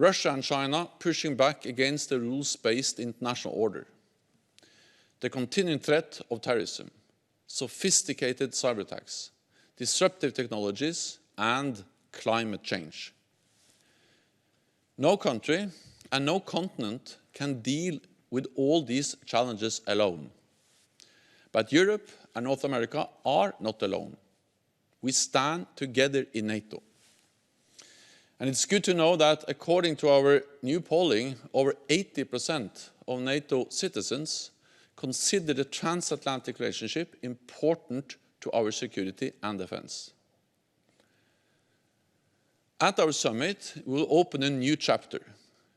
Russia and China pushing back against the rules-based international order, the continuing threat of terrorism, sophisticated cyber attacks, disruptive technologies, and climate change. No country and no continent can deal with all these challenges alone. But Europe and North America are not alone. We stand together in NATO. And it's good to know that according to our new polling, over 80% of NATO citizens consider the transatlantic relationship important to our security and defense. At our summit, we will open a new chapter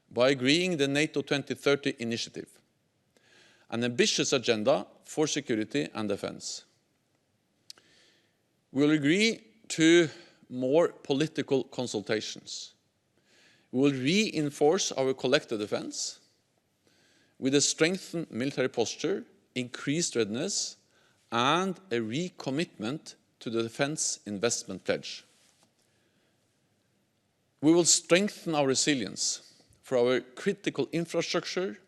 by agreeing the NATO 2030 initiative, an ambitious agenda for security and defense. We will agree to more political consultations. We will reinforce our collective defense with a strengthened military posture, increased readiness, and a recommitment to the Defense Investment Pledge. We will strengthen our resilience for our critical infrastructure,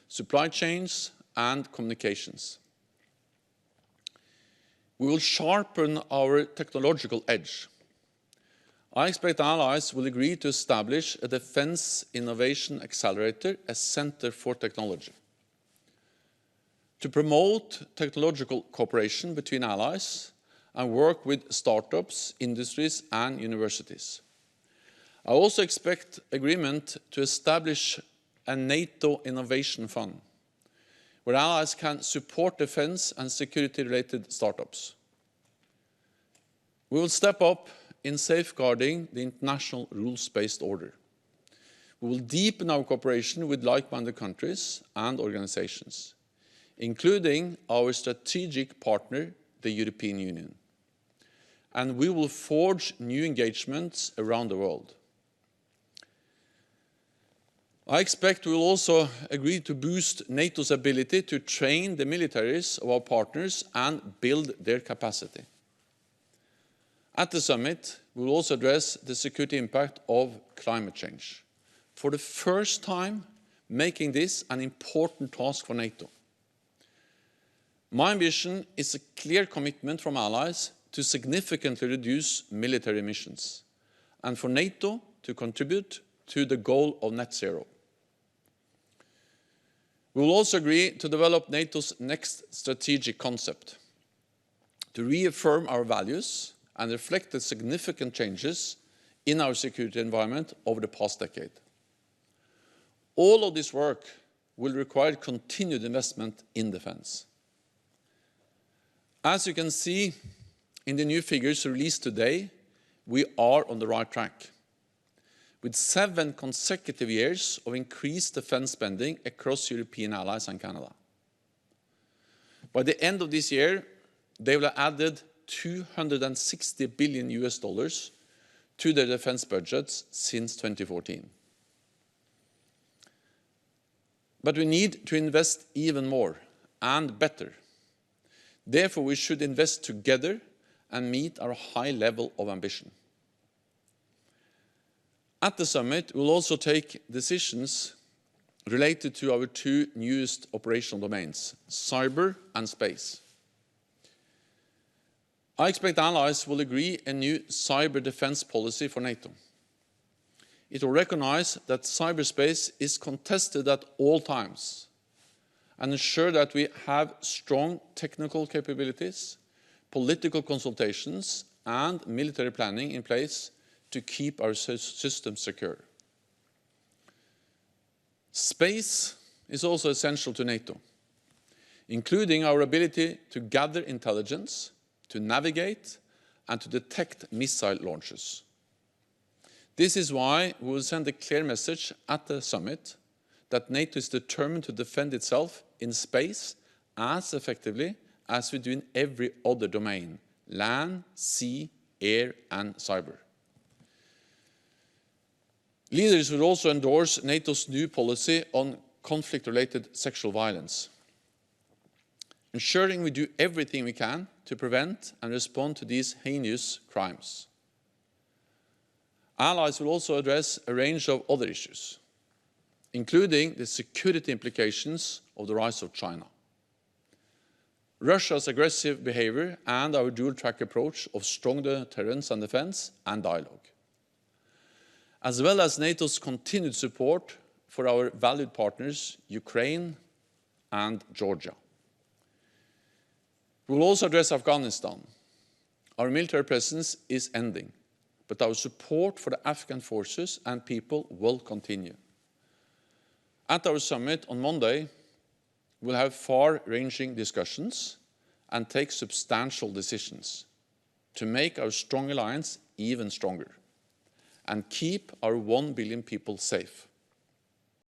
supply chains, and communications. We will sharpen our technological edge. I expect allies will agree to establish a Defense Innovation Accelerator, a Center for Technology, to promote technological cooperation between allies and work with startups, industries, and universities. I also expect agreement to establish a NATO Innovation Fund, where allies can support defense and security-related startups. We will step up in safeguarding the international rules-based order. We will deepen our cooperation with like-minded countries and organizations, including our strategic partner, the European Union. And we will forge new engagements around the world. I expect we will also agree to boost NATO's ability to train the militaries of our partners and build their capacity. At the summit, we will also address the security impact of climate change, for the first time making this an important task for NATO. My ambition is a clear commitment from allies to significantly reduce military emissions, and for NATO to contribute to the goal of net zero. We will also agree to develop NATO's next strategic concept, to reaffirm our values and reflect the significant changes in our security environment over the past decade. All of this work will require continued investment in defense. As you can see in the new figures released today, we are on the right track, with 7 consecutive years of increased defense spending across European allies and Canada. By the end of this year, they will have added $260 billion to their defense budgets since 2014. But we need to invest even more and better. Therefore, we should invest together and meet our high level of ambition. At the summit, we will also take decisions related to our 2 newest operational domains, cyber and space. I expect allies will agree a new cyber defense policy for NATO. It will recognize that cyberspace is contested at all times and ensure that we have strong technical capabilities, political consultations, and military planning in place to keep our systems secure. Space is also essential to NATO, including our ability to gather intelligence, to navigate, and to detect missile launches. This is why we will send a clear message at the summit that NATO is determined to defend itself in space as effectively as we do in every other domain: land, sea, air, and cyber. Leaders will also endorse NATO's new policy on conflict-related sexual violence, ensuring we do everything we can to prevent and respond to these heinous crimes. Allies will also address a range of other issues, including the security implications of the rise of China, Russia's aggressive behavior, and our dual-track approach of strong deterrence and defense and dialogue, as well as NATO's continued support for our valued partners, Ukraine and Georgia. We will also address Afghanistan. Our military presence is ending, but our support for the Afghan forces and people will continue. At our summit on Monday, we'll have far-ranging discussions and take substantial decisions to make our strong alliance even stronger and keep our 1 billion people safe.